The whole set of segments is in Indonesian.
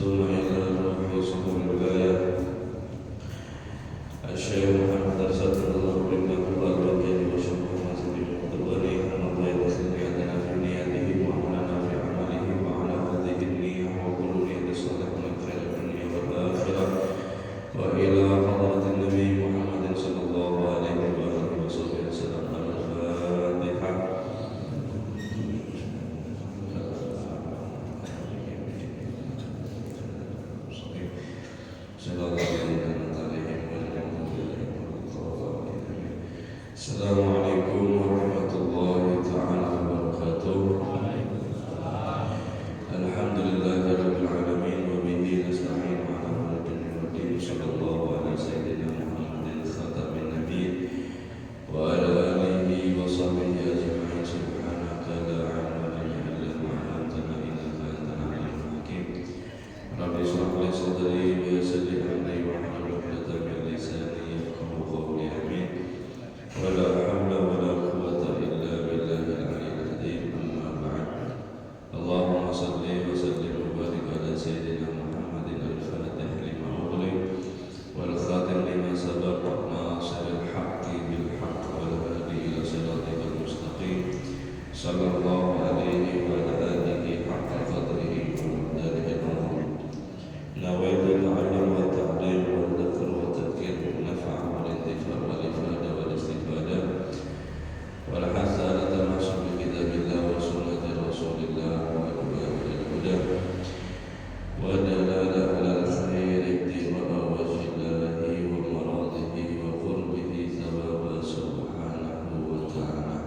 ثم إلى روح صدور الولاية الشيخ محمد أرشد الله رحمه الله وجل وشكر مسجد المتولي أن الله يصل نيتنا في نيته وعملنا في عمله وعلى هذه النية وكل نية صالحة من خير الدنيا والآخرة وإلى حضرة النبي محمد صلى الله عليه وآله وصحبه وسلم. الفاتحة. Assalamualaikum warahmatullahi ta'ala wabarakatuh. Alhamdulillahirabbil alamin wa bihi nasta'in ala umuri din sallallahu ala sayyidina Muhammadin khatamin nabiyyin wa ala alihi wa sahbihi ajma'in. Subhanaka la ilma lana illa ma 'allamtana innaka antal alimul hakim. Rabbi shrah li sadri wa yassir li amri wa hlul 'uqdatam min lisani yafqahu qawli. Amin. ولا حول ولا قوة إلا بالله العلي العظيم. أما بعد. اللهم صل وسلم وبارك على سيدنا محمد الفاتح لما أغلق والخاتم لما سبق ناصر الحق بالحق والهادي إلى صراطك المستقيم صلى الله عليه وعلى آله حق قدره ومقداره العظيم. نويت العلم والتعليم والذكر والتذكير والنفع والانتفاع والإفادة والاستفادة والحث على التمسك بكتاب الله وسنة رسول الله وأتباع الهدى والدلالة على الخير ابتغاء وجه الله ومراضه وقربه ثوابه سبحانه وتعالى.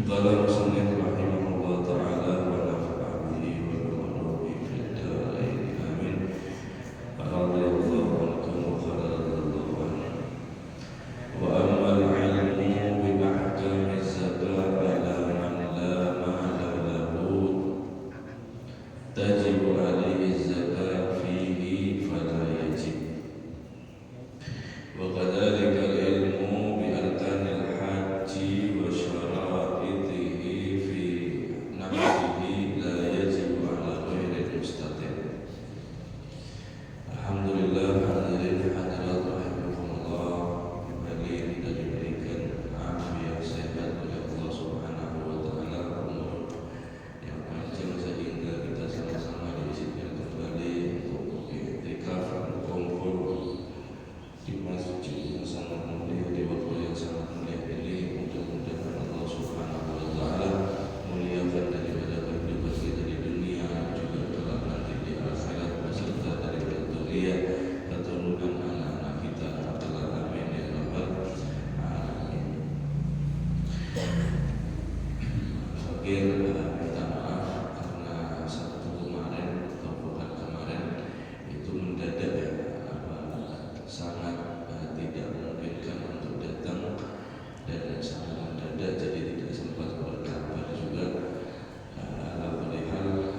قال المصنف رحمه الله تعالى ونفع به وبمنه في الدارين آمين. رضي الله عنكم وخلد الله عنه. وأما العلم بأحكام الزكاة على من لا مال له تجب عليه الزكاة فيه فلا يجب. وكذلك العلم بأركان الحج وشرائطه في نفسه لا يجب على غير المستطيع. Alhamdulillah, hadirin hadirat rahimakumullah, kembali kita diberikan afiat sehat oleh Allah Subhanahu wa taala, umur yang panjang sehingga kita sama-sama diizinkan kembali untuk i'tikaf, berkumpul di masjid yang sangat mulia di waktu yang sangat mulia ini. Mudah-mudahan Allah Subhanahu wa taala muliakan daripada kehidupan kita di dunia juga kelak nanti di akhirat beserta daripada keturunan anak-anak kita. Amin ya rabbal alamin. Fakir minta maaf karena Sabtu kemarin atau bukan kemarin itu mendadak ya, sangat tidak memungkinkan untuk datang dan sangat mendadak jadi tidak sempat berkabar juga. Alhamdulillah,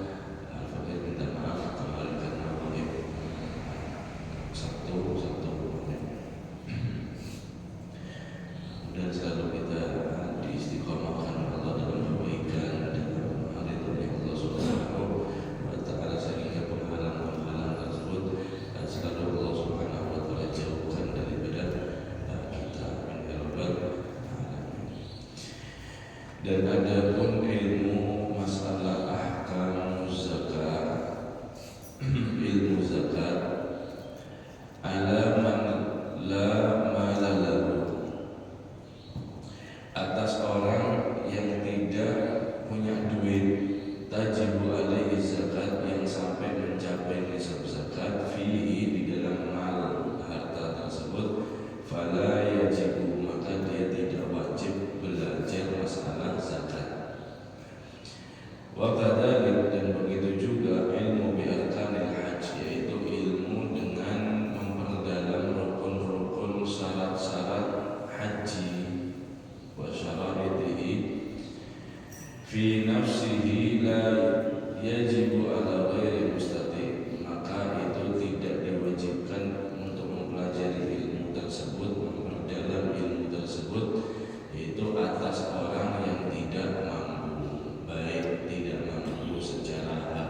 Fakir minta maaf kemarin karena Sabtu dan selalu kita diistiqomahkan Allah dalam kebaikan dan hari dari Allah Subhanahu wa taala sehingga penghalang-penghalang tersebut selalu Allah Subhanahu wa taala jauhkan daripada kita. Amin ya rabbal alamin. Dan adapun ilmu masalah ahkam zakat, ilmu zakat ala man la mala lahu, atas orang yang tidak punya duit, tajibu alaihi zakat, yang sampai mencapai nisab zakat, fihi, di dalam mal harta tersebut, fala yajibu, maka dia tidak wajib belajar masalah zakat. Wa kadzalik, dan begitu juga ilmu bi arkanil hajj, yaitu ilmu dengan memperdalam rukun-rukun syarat-syarat haji, wa syara'itihi fi nafsihi la yajibu ala ghairi mustati', maka itu tidak diwajibkan untuk mempelajari ilmu tersebut, memperdalam ilmu tersebut, itu atas orang yang tidak mampu, baik tidak mampu secara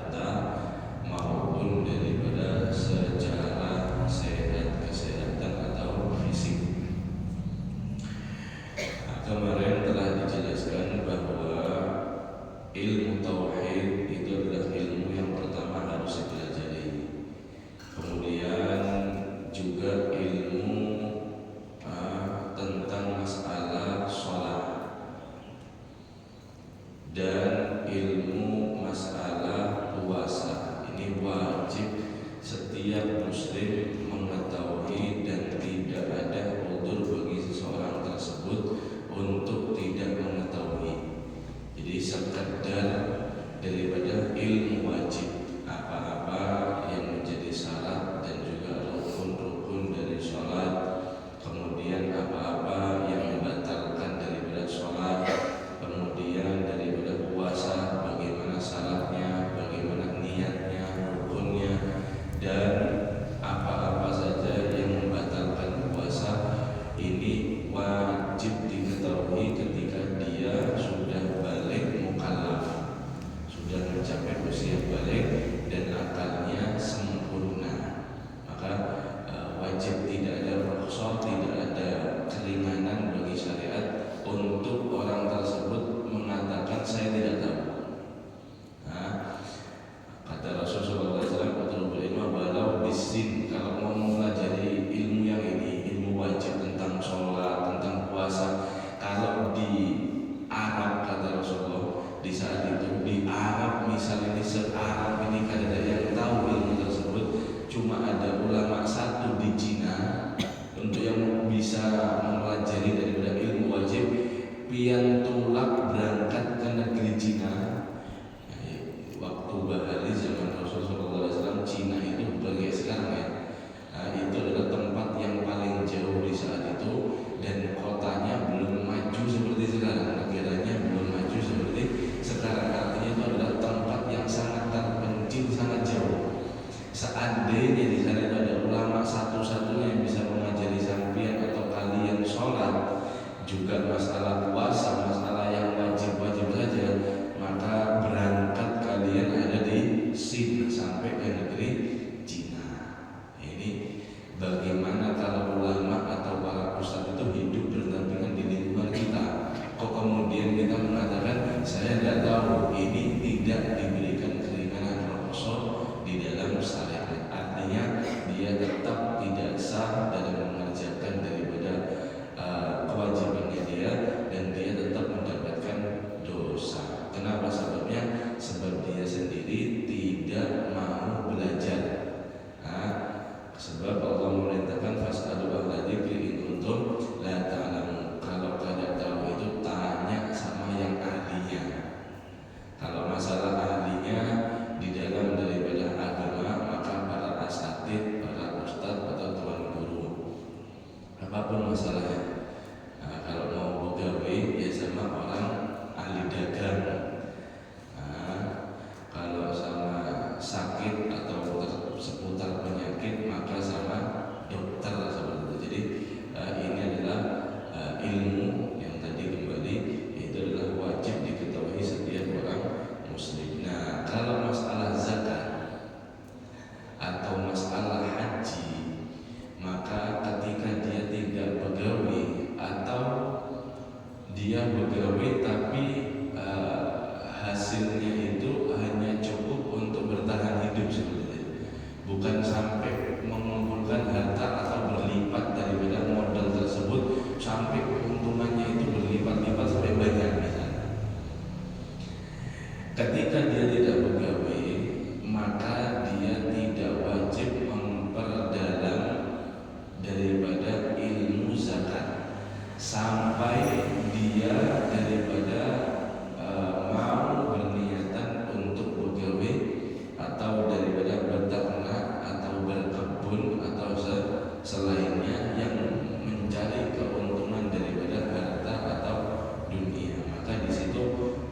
setiap muslim mengetahui dan tidak ada udzur bagi seseorang tersebut untuk tidak mengetahui. Jadi sekedar daripada ilmu wajib, apa-apa yang menjadi syarat dan juga rukun-rukun dari sholat, kemudian apa-apa yang membatalkan daripada sholat, kemudian daripada puasa, bagaimana syaratnya, bagaimana niatnya, rukunnya, dan apa-apa saja yang membatalkan puasa, ini wajib diketahui ketika dia sudah balik mukallaf, sudah mencapai usia balik dan akalnya sempurna. Maka wajib, tidak ada rukhsah, tidak ada keringanan bagi syariat untuk orang tersebut mengatakan saya tidak tahu. Kata Rasulullah SAW, walau bisin, kalau mau mempelajari ilmu yang ini, ilmu wajib tentang sholat, tentang puasa, kalau di Arab, kata Rasulullah, di saat itu di Arab, misalnya di se-Arab ini kan ada yang tahu ilmu tersebut, cuma ada ulama satu di Cina untuk yang bisa mempelajari daripada ilmu wajib, pian tulak berangkat ke negeri Cina. Waktu bahari zaman Rasulullah SAW, Cina itu bagi sekarang ya, itu adalah tempat yang paling jauh di saat itu, dan kotanya belum maju seperti sekarang, negaranya belum maju seperti sekarang. Artinya itu adalah tempat yang sangat terpencil, sangat jauh. Seandainya di sana itu ada ulama satu-satunya yang bisa mengajari sampean atau kalian sholat, juga masalah puasa, masalah yang wajib-wajib saja, maka berangkat kalian ada di Sin sampai ke negeri Cina. Ini bagaimana kalau ulama atau para ustadz itu hidup berdampingan di lingkungan kita, kok kemudian kita mengatakan saya tidak tahu? Ini tidak diberikan keringanan rukhsah di dalam syariat. Artinya dia tetap tidak sah dalam mengerjakan daripada kewajibannya dia, dan dia tetap mendapatkan dosa. Kenapa sebabnya? Sebab dia sendiri tidak mau belajar. Sebab Allah memerintahkan fas'alu ahla dzikri in kuntum la ta'lamun. Kalau tidak tahu itu tanya sama yang ahlinya. Kalau masalah ahlinya di dalam daripada agama, maka para asatidz, para ustadz atau tuan guru, apapun masalahnya. Kalau mau pegawai ya sama orang ahli dagang. Kalau sama sakit atau seputar penyakit, maka sama dokter seperti itu. Jadi ini adalah ilmu yang tadi kembali, itu adalah wajib diketahui setiap orang muslim. Nah, kalau masalah zakat atau masalah haji, maka ketika dia tidak pegawai atau dia pegawai tapi hasilnya itu hanya cukup untuk bertahan hidup seperti itu, bukan sampai mengumpulkan harta atau berlipat daripada modal tersebut sampai keuntungannya itu berlipat-lipat sampai banyak misalnya. Ketika dia tidak pegawai, maka dia tidak wajib memperdalam daripada ilmu zakat sampai dia daripada mau berniatan untuk pegawai atau daripada berternak atau berkebun atau selainnya yang mencari keuntungan daripada harta atau dunia. Maka di situ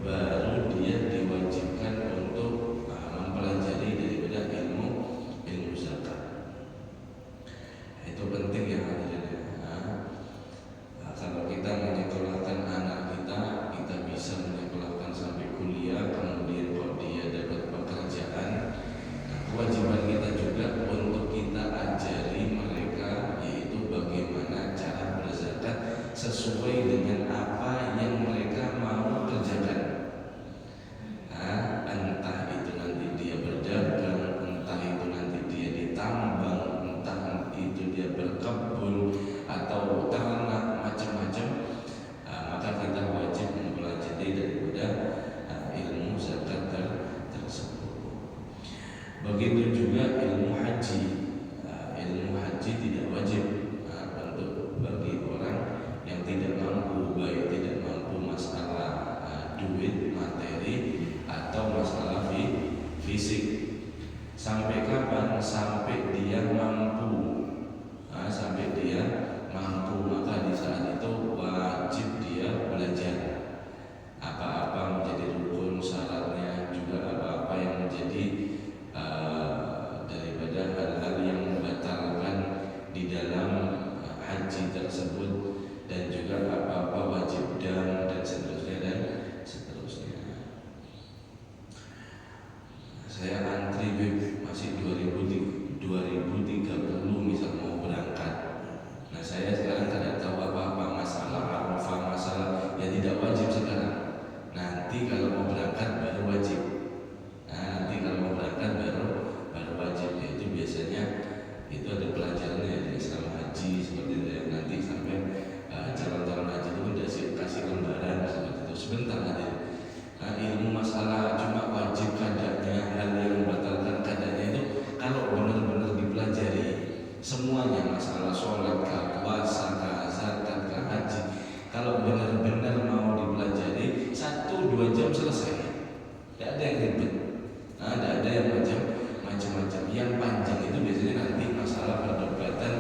baru dia diwajibkan untuk mempelajari daripada ilmu zakat. Itu penting ya hadirin. Kalau kita menyekolahkan anak kita, kita bisa menyekolahkan sampai kuliah, kemudian kalau dia dapat pekerjaan, kewajiban kita juga untuk kita ajari mereka, yaitu bagaimana cara berzakat sesuai dengan apa yang mereka mau kerjakan. Entah itu nanti dia berdagang, entah itu nanti dia ditambang, entah itu dia berkebun atau ternak, macam-macam. Maka kita wajib mempelajari daripada ilmu zakat tersebut. Begitu juga ilmu haji. haji tidak wajib untuk bagi orang yang tidak mampu, baik tidak mampu masalah duit, materi atau masalah fisik. Sampai kapan? Sampai dia mampu. Sampai dia mampu, maka di saat itu wajib dia belajar. Apa-apa menjadi rukun syaratnya, juga apa-apa yang menjadi daripada hal-hal yang membatalkan di dalam haji tersebut, dan juga apa-apa wajib dan seterusnya dan seterusnya. Saya antri masih 2030 misal mau berangkat. Nah saya sekarang tidak tahu apa-apa masalah Arafah, masalah ya tidak wajib sekarang. Nanti kalau mau berangkat baru wajib. Nanti kalau mau berangkat baru wajib. Itu biasanya itu ada pelajarannya di Islam haji seperti itu ya. Nanti sampai calon-calon haji itu udah kasih lembaran seperti itu. Sebentar aja. Ilmu masalah cuma wajib kadarnya, hal yang membatalkan kadarnya itu kalau benar-benar dipelajari semuanya, masalah sholat, puasa, zakat, haji, kalau benar-benar mau dipelajari 1-2 jam selesai. Tidak ada yang ribet, tidak ada yang macam-macam. Yang panjang itu biasanya nanti masalah perdebatan,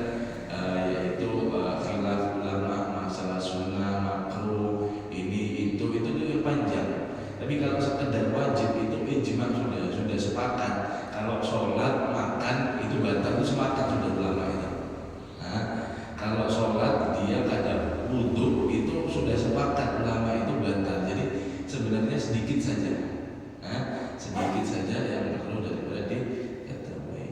yaitu khilaf ulama, masalah sunnah, makruh, ini itu yang panjang. Tapi kalau sekedar wajib itu ijma sudah sepakat. Kalau sholat, makan itu batal, itu sepakat sudah ulama itu. Kalau sholat dia kada wudhu itu sudah sepakat ulama itu batal. Jadi sebenarnya sedikit saja, sedikit saja yang perlu daripada diketahui.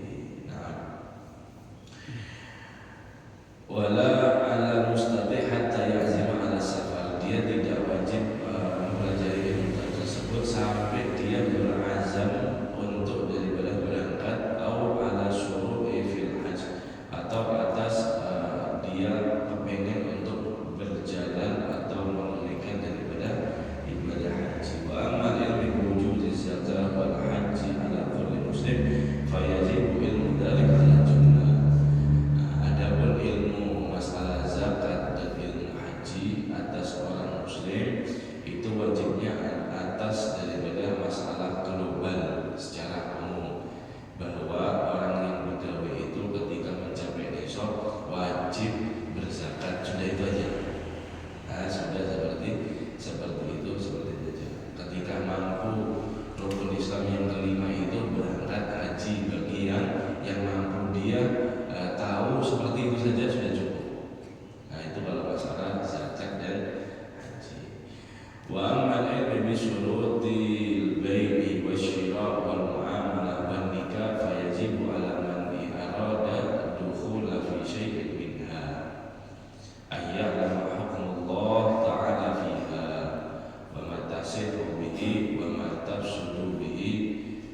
Wala ala mustati hatta ya'zima ala safar. Dia tidak wajib mempelajari ilmu tersebut sampai dia berazam untuk daripada berangkat, atau ala syuru'i fil hajj, atau atas dia kepengen untuk berjalan atau menunaikan daripada ibadah haji. Wa amma ilmu wujud zakat wal haji ala kulli muslim fa yajibu ilmu dzalik ala jumlah. Adapun ilmu masalah zakat dan ilmu haji atas orang muslim itu wajibnya atas daripada masalah global secara umum, bahwa orang yang bergawe itu ketika mencapai nisab wajib berzakat, sudah itu aja. Sudah seperti itu saja. Ketika mampu rukun Islam yang kelima itu berangkat haji, bagi yang mampu dia tahu seperti itu saja sudah cukup. Itu kalau masalah zakat dan haji. Wa amma al-ilmu bi syurutil bai'i wasyira' wal muamalah wan nikah fa yajibu ala man arada dukhula fi syai'in minha ayya'lama hukmullah ta'ala fiha wa ma tasihu bihi wa ma tafsudu bihi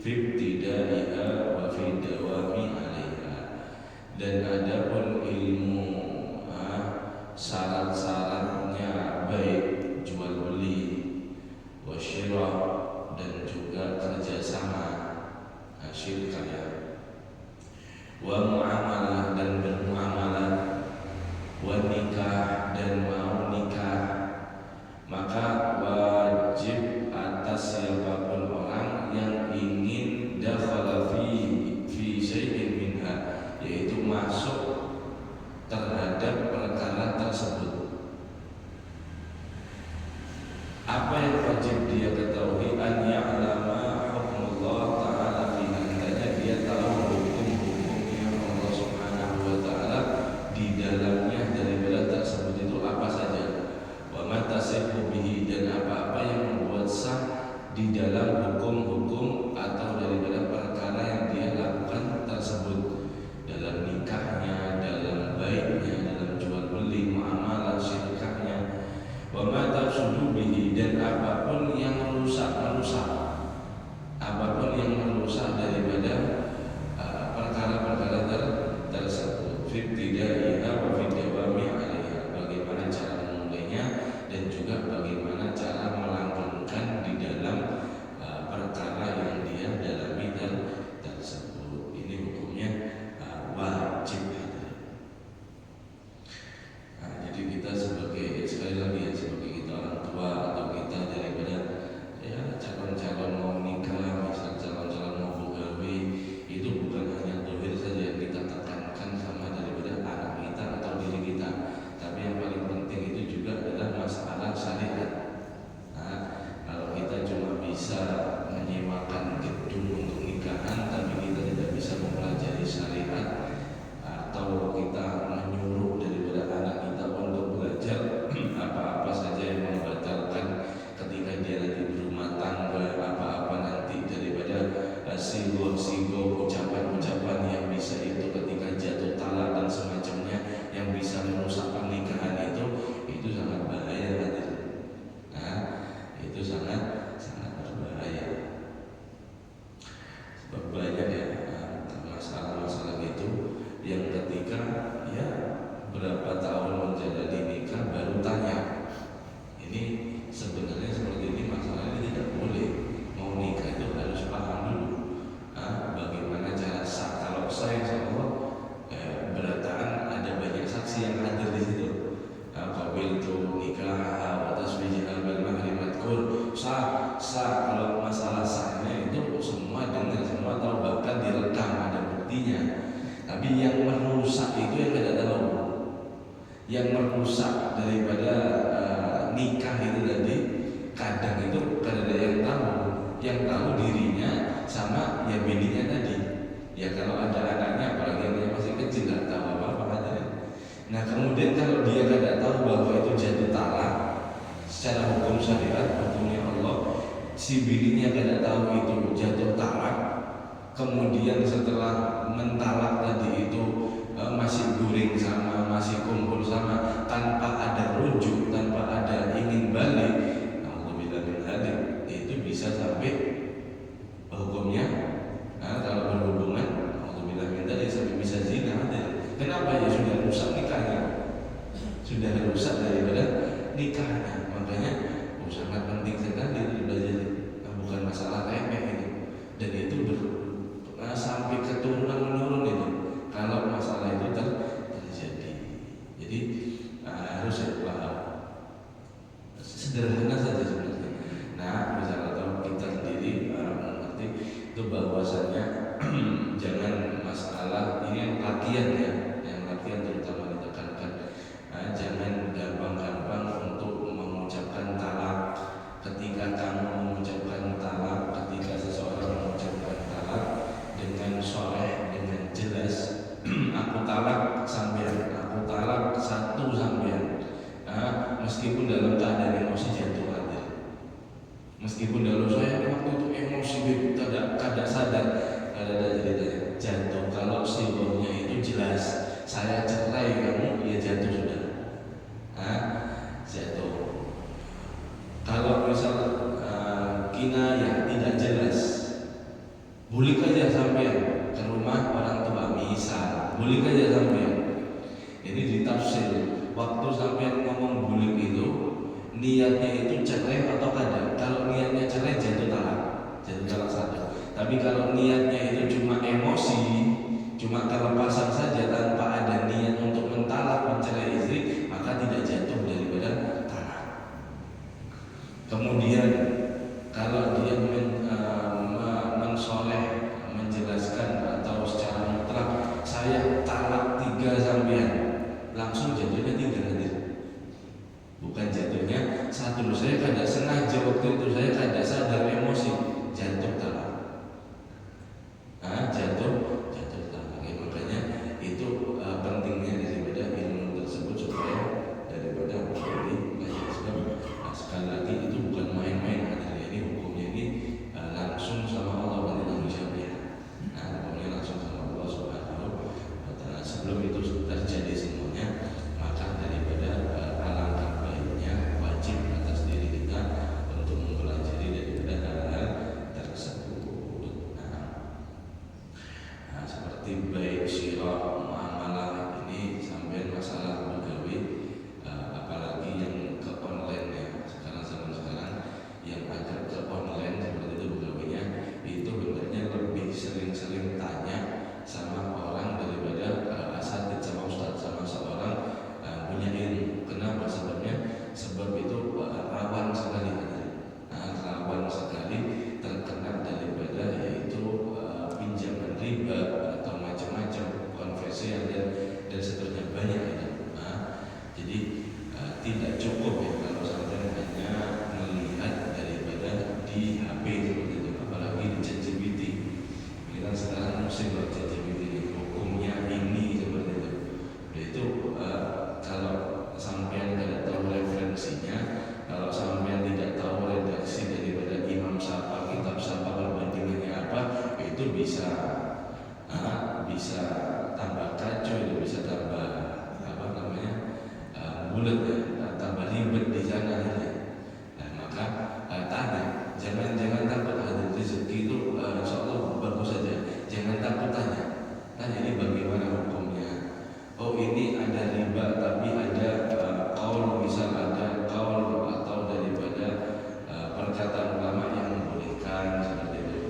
fi ibtidaiha wa fi dawami 'alaiha. Dan adapun ilmu syarat-syaratnya baik jual beli, wasyirah, dan juga kerjasama, syirkah ya, wa muamalah, dan bermuamalah, wa nikah, dan mau nikah, maka wajib atas siapapun orang yang ingin dakhala fi syai'in minha, yaitu masuk terhadap perkara tersebut. Apa yang wajib dia ketahui? An ya'lama hukmullah ta'ala fi, hendaknya dia tahu hukum-hukumnya simbol-simbol ucapan-ucapan yang bisa itu ketika jatuh talak dan semacamnya yang bisa merusak pernikahan itu sangat bahaya hadirin. Nah, itu sangat berbahaya. Sebab banyak ya masalah-masalah itu yang ketika ya berapa tahun menjalani nikah baru tanya. Ini sebenarnya seperti ini, masalah ini tidak boleh. Mau nikah itu harus paham dulu bagaimana cara sah. Kalau saya insya Allah berataan ada banyak saksi yang hadir di situ. Qabil itu nikah atas wijal bil mahri madkur sah. Kalau masalah sahnya itu semua dengar, semua tahu, bahkan direkam ada buktinya. Tapi yang merusak itu yang tidak tahu. Yang merusak daripada nikah itu tadi kadang itu kada ada yang tahu. Yang tahu dirinya sama ya bininya tadi. Ya kalau ada anaknya, apalagi yang masih kecil, tidak tahu apa-apa katanya. Nah kemudian kalau dia tidak tahu bahwa itu jatuh talak secara hukum syariat, hukumnya Allah, si bininya tidak tahu itu jatuh talak, kemudian setelah mentalak tadi itu masih guring sama, masih kumpul sama, tanpa ada rujuk, tanpa ada ingin balik, alhamdulillah bin halik, itu bisa sampai hukumnya kalau berhubungan, alhamdulillah bin halik, sampai bisa zina. Kenapa? Ya sudah rusak nikahnya, sudah rusak daripada nikahnya. Makanya sangat penting sekali belajar, bukan masalah remeh ini, dan itu sampai keturunan menurun itu kalau masalah itu terjadi. Jadi harus paham, sederhana saja sebenarnya. Nah misalnya kalau kita sendiri mengerti itu bahwasanya jangan masalah ini yang latihan ya, yang latihan terutama ditekankan, jangan gampang-gampang untuk mengucapkan talak. Ketika kamu mengucapkan talak, ketika seseorang mengucapkan talak dengan sholeh, dengan jelas, aku talak sampean, aku talak satu sampean, meskipun dalam keadaan emosi jatuh hati, meskipun dalam saya waktu itu emosi tidak sadar, ada ceritanya jatuh. Kalau simbolnya itu jelas, saya cerai kamu, ya jatuh sudah, jatuh. Kalau misal kinayah tidak jelas, boleh aja sampean ke rumah orang tua misal, boleh aja sampean. Ini ditafsir. Waktu sampean ngomong bulik itu niatnya itu cerai atau kada. Kalau niatnya cerai jatuh talak satu. Tapi kalau niatnya itu cuma emosi, cuma kelepasan saja tanpa ada niat untuk mentalak, mencerai istri, maka tidak jatuh daripada talak. Kemudian kalau dia mensoleh, menjelaskan atau secara mutlak saya talak 3 sampean, langsung jatuhnya 3 hadir, bukan jatuhnya 1. Saya kada sengaja waktu itu, saya kada sadar emosi, jatuh talak. Jatuh talak. Makanya itu pentingnya daripada ilmu tersebut supaya daripada menjadi sebab sekali lagi itu bukan main-main. Ini hukumnya ini langsung sama Allah dan manusia. Hukumnya langsung sama Allah Subhanahu wa Ta'ala. Sebelum itu terjadi semuanya, maka daripada alangkah baiknya wajib atas diri kita untuk mempelajari daripada hal-hal tersebut. Seperti baik sirah, muamalah ini sampai masalah begawi, apalagi yang ke online ya. Sekarang yang agak ke online seperti itu begawinya, itu benarnya lebih sering-sering tanya sama orang daripada asatidz, sama ustadz, sama seorang punya ilmu. Kenapa? Sebab itu rawan sekali, rawan sekali terkena daripada yaitu pinjaman riba atau macam-macam, konversian dan seterusnya, banyak itu. Jadi tidak cukup ya kalau sampai hanya melihat daripada di HP seperti itu, apalagi di ChatGPT. Kita sekarang musim ChatGPT, hukumnya ini seperti itu. Itu kalau sampai tidak tahu referensinya, kalau sampai tidak tahu redaksi daripada imam siapa, kitab siapa, perbandingannya apa, itu bisa bisa tambah kacau, itu bisa tambah apa namanya bulat ya, tambah ribet di sana ya. Nah, maka tanya, jangan takut ada rezeki itu, insya Allah bagus saja. Jangan takut tanya ini bagaimana hukumnya. Oh ini ada riba tapi ada kaul, misal ada kaul atau daripada perkataan ulama yang membolehkan seperti itu.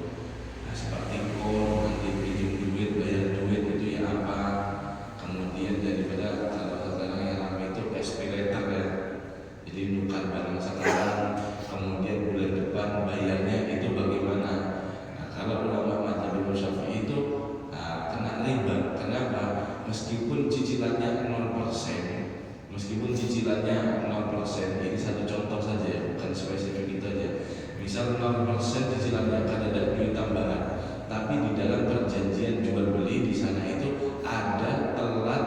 Nah, seperti kaul nanti pinjam duit, bayar duit itu ya apa. Kemudian daripada kalau sekarang yang ramai itu SPLetter ya. Jadi nukar barang sekarang, kemudian bulan depan bayarnya itu bagaimana. Nah, kalau ulama mazhab Imam Syafi'i itu kena riba. Kenapa? Meskipun cicilannya 0%, ini satu contoh saja, bukan spesifik itu aja. Misal 0% cicilannya akan ada duit tambahan, tapi di dalam perjanjian jual beli di sana itu ada telat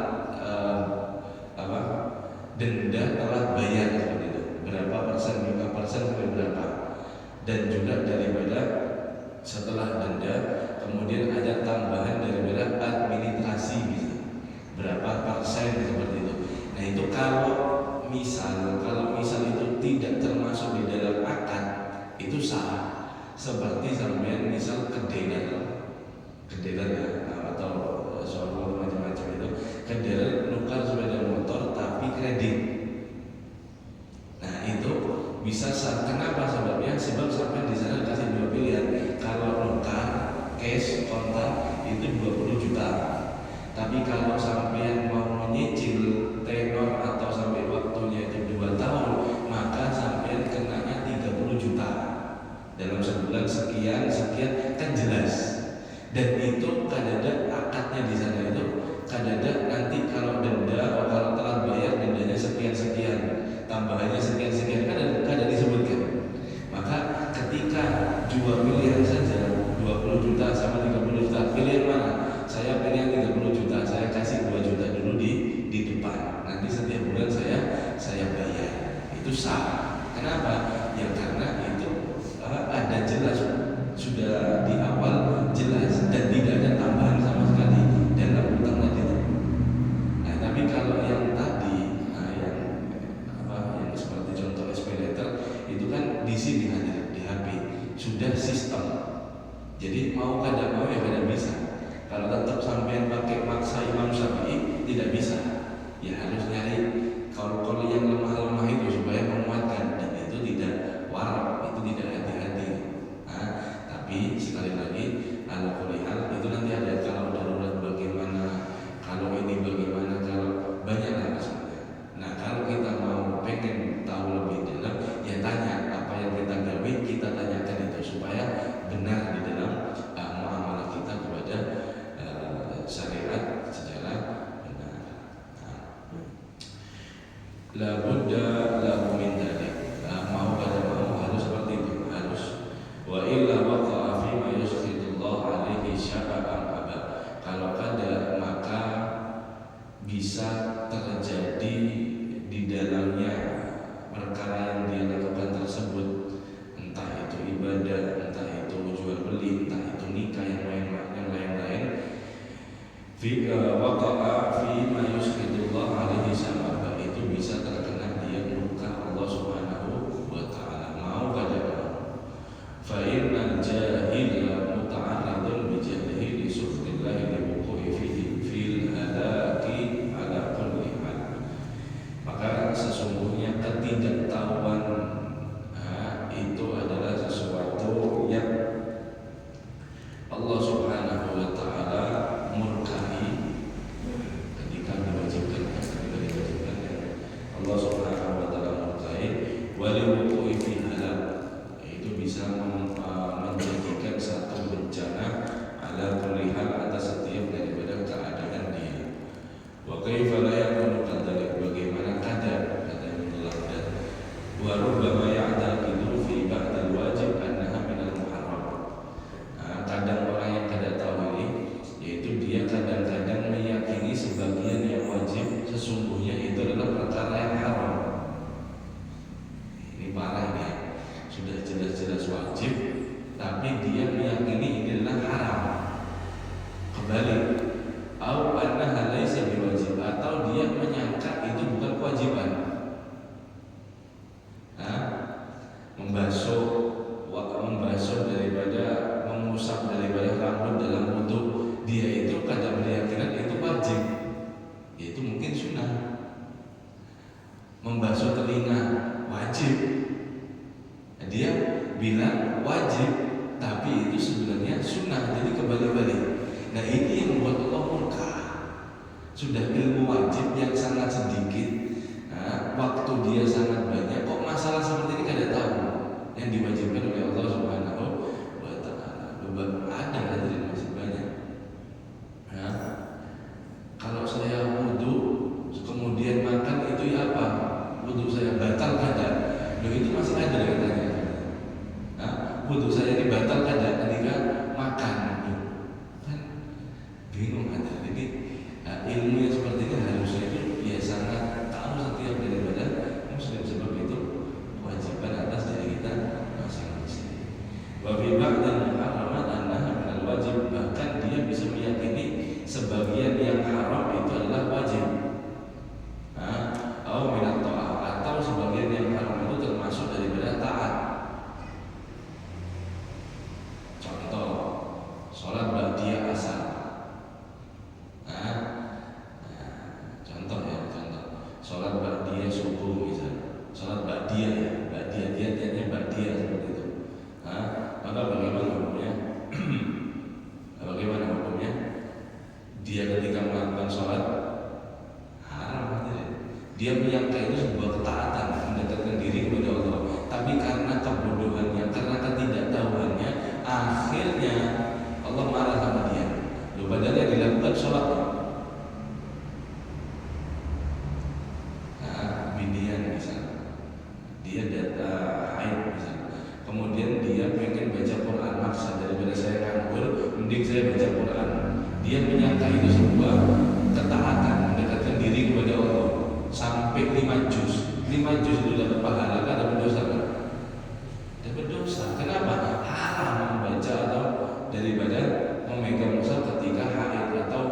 denda telat bayar seperti itu. Berapa persen, 5% sampai berapa? Dan juga daripada setelah denda kemudian ada tambahan daripada administrasi bisa berapa persen seperti itu. Nah itu kalau misal itu tidak termasuk di dalam akad itu sah. Seperti sampean misal kedeler ya, atau soal macam-macam itu, kedeler nukar sepeda motor tapi kredit. Nah itu bisa sah. Kenapa sebabnya? Sebab sampai di sana kasih dua pilihan. Kalau nukar cash kontak itu 20 juta. Tapi kalau sampean mau menyicil tenor atau sampai waktunya itu 2 tahun, maka sampean kenanya 30 juta. Dalam sebulan sekian kan jelas. Dan itu kadang akadnya di sana itu kadang nanti kalau denda, kalau telat bayar dendanya sekian, tambahannya sekian kan disebutkan. Maka ketika jual pilihan saja 20 juta sama 30 juta, pilihan mana? Saya pilih 30 juta, saya kasih 2 juta dulu di depan. Nanti setiap bulan saya bayar. Itu sah. Kenapa? Ya karena itu ada jelas, sudah di awal jelas dan tidak ada tambahan sama sekali dalam utang tadi itu. Nah, tapi kalau yang tadi yang seperti contoh SPLetter itu kan di sini hadir di HP sudah sistem. Jadi mau kada mau ya kada bisa. Kalau tetap sampean pakai maksa Imam Syafi'i tidak bisa. Ya harus nyari kaul yang lemah itu supaya menguatkan, dan itu tidak warak, itu tidak hati-hati. Nah, tapi sekali lagi ala kulli hal itu nanti ada kalau darurat bagaimana, kalau ini bagaimana, kalau banyak lah sebenarnya. Nah, kalau kita mau pengen tahu lebih dalam, ya tanya apa yang kita gawe, kita tanyakan itu supaya benar di dalam muamalah kita kepada syariat secara benar. La budda lahu min dzalik. Mau kada mau harus seperti itu, harus. Wa illa waqa'a fi ma yuskhidullah alaihi sya'a'an aba. Kalau kada maka bisa terjadi di dalamnya perkara yang dia lakukan tersebut, entah itu ibadah, entah itu jual beli, entah itu nikah, yang lain-lain. Fi waqa'a fi ma yuskhidullah alaihi sya'a'an, itu bisa terkena dia murka Allah Subhanahu wa taala. Mau kada mau. Fa innal jahila muta'arridun bi jahlihi li sukhtillahi li wuqu'i fihi fil halaki ala kulli hal. Maka sesungguhnya ketidaktahuan itu adalah sesuatu yang Allah Subhanahu wa taala murkai saya wudhu kemudian makan itu ya apa? Wudhu saya batal kada? Loh itu masih ada katanya. Nah, wudhu saya ini batal kada ketika makan? Kan bingung ada. Jadi ilmu yang seperti ini harusnya itu ya sangat tahu setiap daripada muslim, sebab itu kewajiban atas diri kita masing-masing. Wa fi ba'dil muharramat annaha minal wajib, bahkan dia bisa meyakini sebagian yang haram itu adalah wajib. Atau minat ta'ah, atau sebagian yang haram itu termasuk daripada taat. Contoh, sholat ba'diyah asar. Contoh sholat ba'diyah subuh misalnya, sholat ba'diyah dia ba'diyah seperti itu. Maka bagaimana hukumnya? Bagaimana hukumnya? Dia ketika melakukan sholat haram, dia menyangka itu sebuah ketaatan, mendekatkan diri kepada Allah. Tapi karena kebodohannya, karena ketidaktahuannya, akhirnya Allah marah sama dia. Lalu padahal dilakukan sholat. Bidian misalnya, dia data haid misalnya, kemudian dia pengen baca Quran, maksa daripada saya nganggur, mending saya baca Quran. Dia menyangka itu sebuah ketaatan, mendekatkan diri kepada Allah sampai 5 juz. 5 juz itu dapat pahala, kan dapat dosa kan? Dapat dosa. Kenapa? Haram membaca atau daripada memegang mushaf ketika haid atau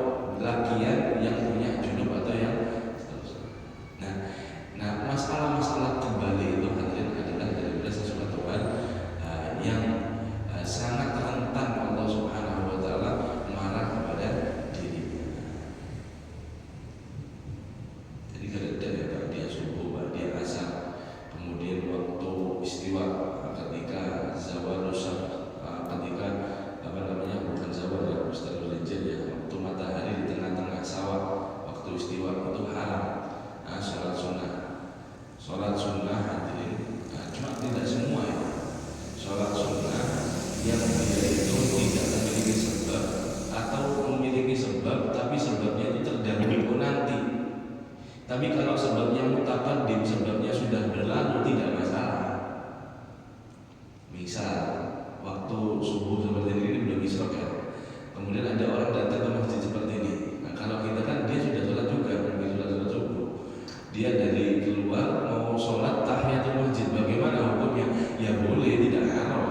lakian yang punya junub atau yang seterusnya. Nah, masalah-masalah kembali itu adalah daripada sesuatu yang sangat rentan Allah Subhanahu wa taala marah kepada dirinya. Jadi kadang-kadang dia subuh, dia asar, kemudian waktu istiwa, ketika zawal syafaq, ketika bukan zawal ya, mustaqil ya, waktu matahari di tengah-tengah sawah, waktu istiwa itu haram. Sholat sunnah hadirin, cuma tidak semua ya. Sholat sunnah yang dia itu tidak memiliki sebab atau memiliki sebab, tapi sebabnya itu terdahulu nanti. Tapi kalau sebabnya mutaqaddim, sebabnya sudah berlalu, tidak masalah. Misal waktu subuh seperti ini belum isyraq ya. Kemudian ada orang datang ke masjid seperti ini. Nah, kalau kita kan dia sudah sholat juga, mungkin sudah sholat subuh. Dia dari keluar mau sholat tahiyatul masjid, bagaimana hukumnya? Ya boleh, tidak haram.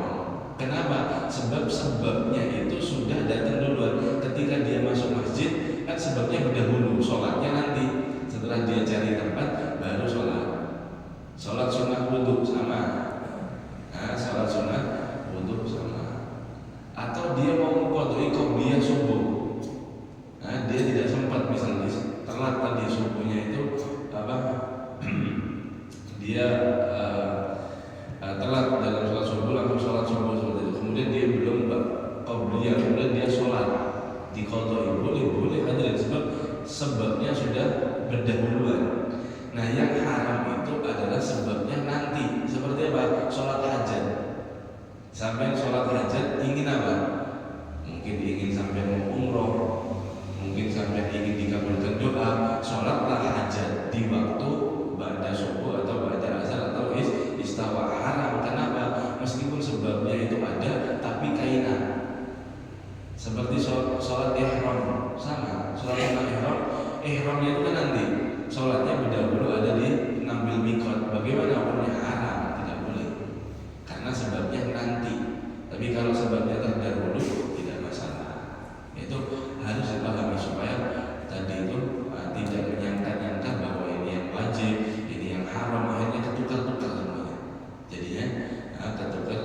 Kenapa? Sebab-sebabnya itu sudah datang duluan. Ketika dia masuk masjid, kan sebabnya berdahulu, sholatnya nanti. Setelah dia cari tempat, baru sholat. Sholat sunnah wudhu sama. Sholat sunnah wudhu sama. Atau dia mau mengqadhi qobliyah subuh. Dia tidak sempat, misalnya telat tadi subuhnya itu dia telat dalam sholat subuh, langsung sholat subuh seperti itu. Kemudian dia belum qobliyah, kemudian dia sholat di qadhi, boleh hadirin, sebabnya sudah berdahuluan. Nah, yang haram itu adalah sebabnya nanti. Seperti apa? Sholat hajat. Sampai sholat hajat ingin apa? Mungkin ingin sampai mau umroh, mungkin sampai ingin dikabulkan doa. Sholatlah hajat di waktu ba'da subuh atau ba'da asar atau istawa. Haram. Kenapa? Meskipun sebabnya itu ada, tapi kainan. Seperti sholat ihram sama. Sholat ihramnya itu kan nanti. Sholatnya berdahulu ada di ngambil mikot. Bagaimana hukumnya? Haram, tidak boleh. Karena sebabnya nanti. Tapi kalau sebabnya terdahulu tidak masalah. Itu harus dipahami supaya tadi itu tidak menyangka-nyangka bahwa ini yang wajib, ini yang haram, akhirnya ketukar-tukar semuanya. Jadinya ketukar.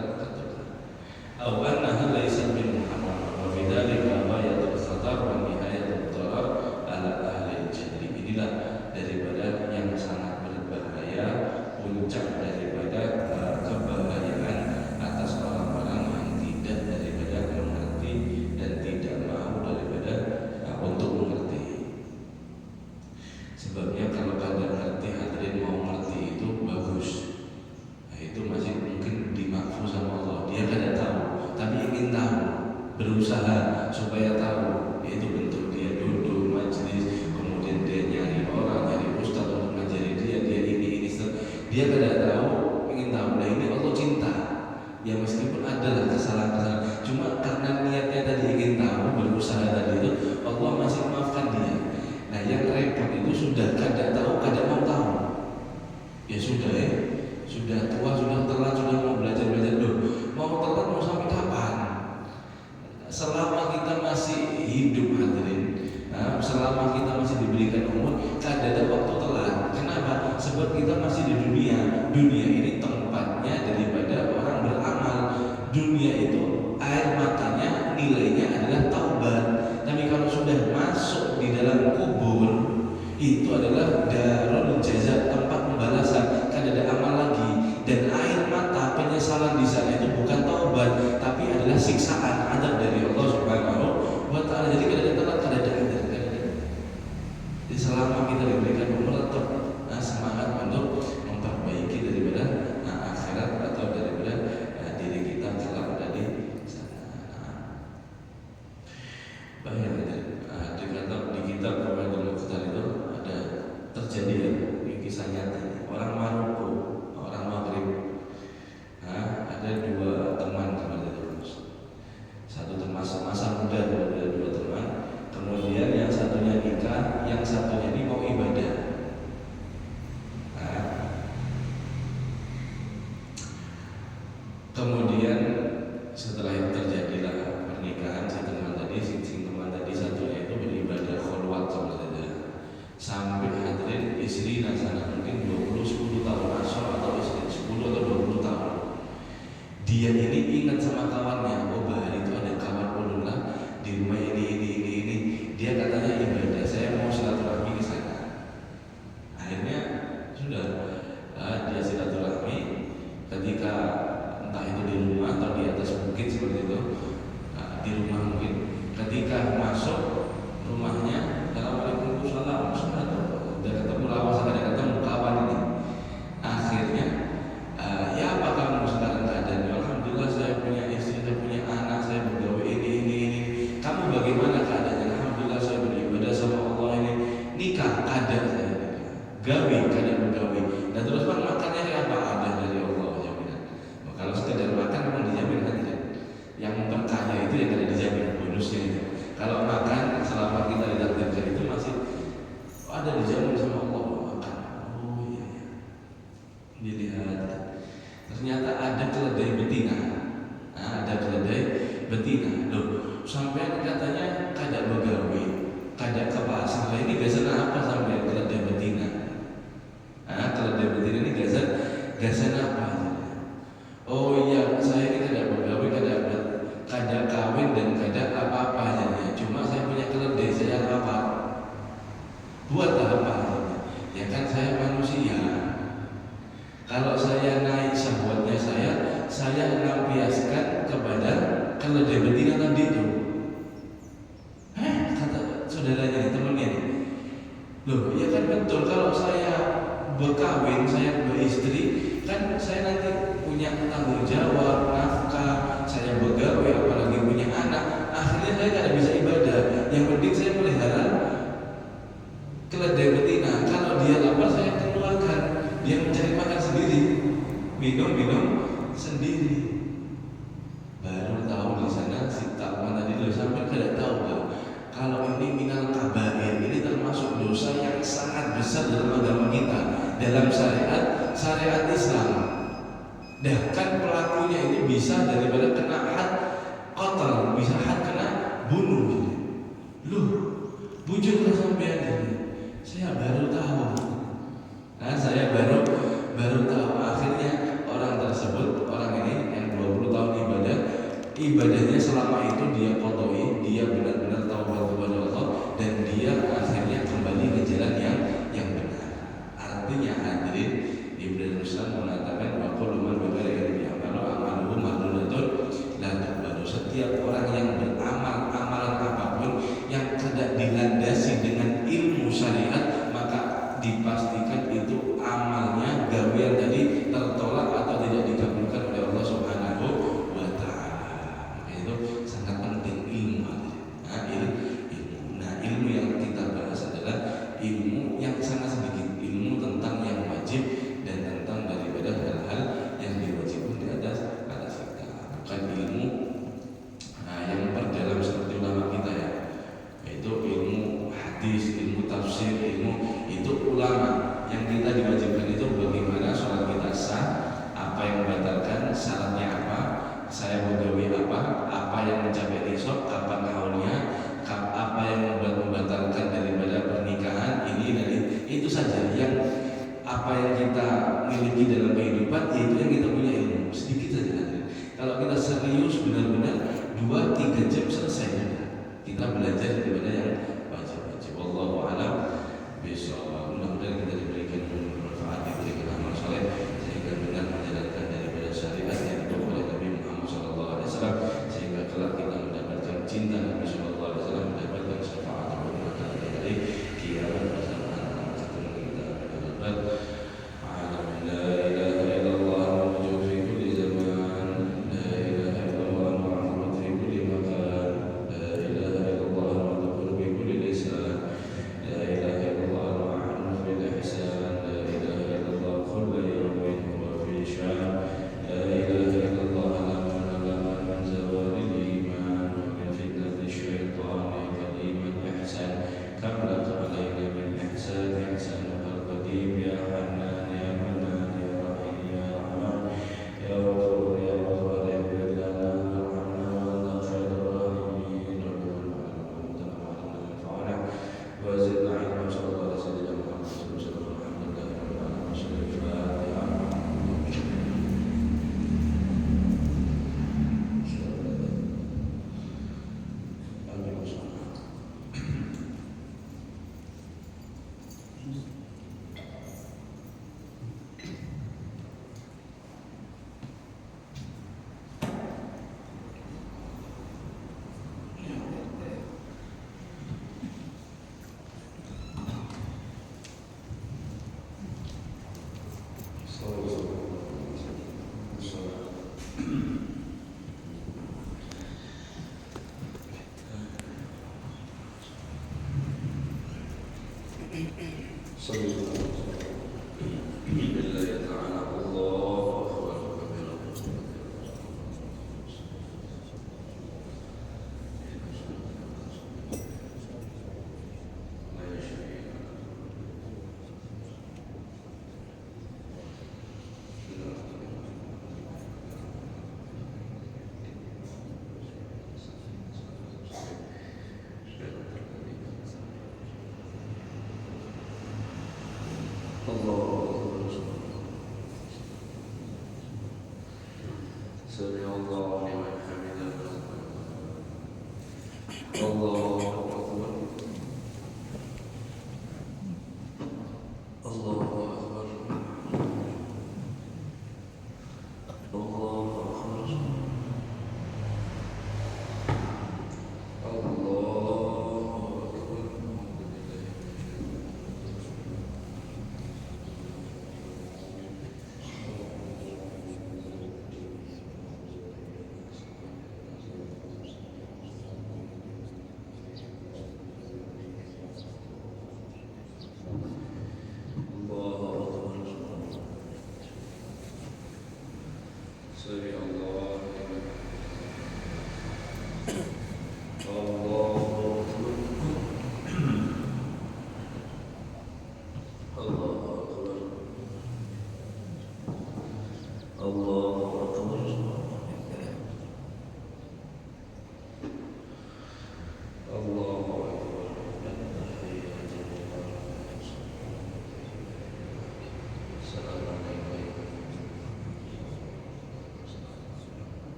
Awannaha laysat bil muharram wa bidzalika ghayatul khatar wa nihayatul dharar ala ahli al-jahli. Inilah daripada yang sangat berbahaya, puncak daripada selama kita masih diberikan umur, tidak ada waktu telat. Kenapa? Sebab kita masih di dunia. Dunia ini tempatnya daripada orang beramal. Dunia itu air matanya nilainya adalah taubat. Tapi kalau sudah masuk di dalam kubur, itu adalah darul jaza, tempat pembalasan. Kan ada amal lagi. Dan air mata penyesalan di sana itu bukan taubat, tapi adalah siksaan, adab dari Allah Subhanahu wa Ta'ala. Jadi kada ada telat, kada ada. Jadi selama kita diberikan umur, tetap semangat untuk memperbaiki daripada akhirat atau daripada diri kita kelak ada di sana. Banyak di kitab Ramadan Mukhtar itu ada terjadi kisah nyata. Orang Maroko, orang Maghrib, ada dua teman seperti itu. Satu teman masa muda, ada dua teman. Kemudian yang satunya nikah, yang satunya ini mau ibadah. Kemudian setelah itu terjadilah pernikahan si teman tadi satunya itu beribadah khulwat sampai hadirin istri nasana mungkin 10 tahun atau istri 10 atau 20 tahun. Dia ini ingat sama kawannya, oh bahari itu ada kawan ulun lah di rumah ini. Dia katanya ibadah, saya mau silaturahmi ke sana. Akhirnya sudah dia silaturahmi ketika entah itu di rumah atau di atas bukit seperti itu. Di rumah mungkin ketika masuk rumahnya, assalamualaikum warahmatullahi, udah ketemu lawas, ada ketemu kawan ini. Akhirnya ya apa kamu sekarang keadaannya? Alhamdulillah saya punya istri, saya punya anak, saya bergawe ini. Kamu bagaimana keadaannya? Alhamdulillah saya beribadah sama Allah ini. Nikah ada saya, gawe kada bergawe. Dan terus makannya apa? Ada dari Allah jaminan. Kalau sekedar makan memang dijamin kan. Yang berkaya itu yang ada dijamin bonusnya itu. Kalau makan selama kita ditakdirkan itu masih ada dijamin sama Allah makan. Oh iya. Dilihat. Ternyata ada keledai betina. Ada keledai betina. Loh, sampai katanya kada begawe, kada ke pasar. Ini gasan apa sampai keledai betina? Keledai betina ini gasan apa? Oh iya, saya ini kada begawe, kada kawin dan kada apa-apanya. Cuma saya punya keledai, saya rawat. Buat apa? Ya kan saya manusia. Kalau saya naik syahwatnya saya melampiaskan kepada keledai betina tadi itu. Kata saudaranya, temannya nih. Loh, ya kan betul. Kalau saya berkawin, saya beristri, kan saya nanti punya tanggung jawab, nafkah, saya begawe, apalagi punya anak. Akhirnya saya tidak bisa ibadah. Yang penting saya melihara keledai betina. Kalau dia lapar saya keluarkan, dia mencari makan sendiri, minum sendiri. Baru tahu di sana si takwan tadi loh, sampai tidak tahu kalau ini minal kabair, ini termasuk dosa yang sangat besar dalam agama kita, dalam syariat Islam. Bahkan pelakunya ini bisa daripada kena had qatl, bisa had kena bunuh. Loh, bujurlah sampean ini. Saya baru tahu. Saya baru tahu. Akhirnya orang tersebut, orang ini yang 20 tahun ibadahnya selama itu dia qadai, dia benar-benar taubat kepada Allah dan dia akhirnya kembali ke jalan yang benar. Artinya hadirin, Ibnu Ruslan mengatakan waqul man bighairi ya'malu amaluhu mardudun la tuqbalu. Setiap orang yang beramal amalan apapun yang tidak dilandasi dengan ilmu syariat, maka dipastikan itu amalnya gawean tadi tertolak atau tidak dikabulkan oleh Allah Subhanahu wa Ta'ala. Maka itu sangat penting ilmu. Ilmu yang kita bahas adalah ilmu yang sangat sedikit, ilmu tentang yang wajib dan tentang daripada hal-hal yang diwajibkan di atas kita, bukan ilmu yang memperdalam seperti ulama kita ya, yaitu ilmu hadis, ilmu tafsir, ilmu itu ulama. Yang kita diwajibkan itu bagaimana sholat kita sah, apa yang membatalkan, syaratnya apa, saya begawe apa yang mencapai nisab, kapan haulnya, apa yang membatalkan dari kita belajar daripada yang wajib-wajib. Wallahu a'lam bishawab. Mudah-mudahan kita diberikan manfaat, diberikan amal saleh sehingga benar menjalankan daripada syariat yang dibawa oleh Nabi Muhammad SAW, sehingga kelak kita mendapatkan cinta Nabi SAW, mendapatkan syafaat pada hari kiamat bersama anak-anak keturunan kita. Amin. La ilaha illallah mawjud fi kulli zaman, la ilaha illallah ma'ruf fi kulli makan, la ilaha illallah madhkur fi kulli lisan, la ilaha illallah ma'ruf fil ihsan, la ilaha illallah kulla yawmin huwa fi shan, la ilaha illallah laman min zawalil iman wa min fitnati syaitani qadiman ihsan, kam lak alayna min ihsan ihsanul qadim ya hanan ya manan ya rahim ya rahman ya ghafur ya ghafar ya lana warhamna wa anta khairur rahimin wa zidna ilman sallallahu alaihi wasallam alhamdulillah rabbil alamin Fatiha. Sallallahu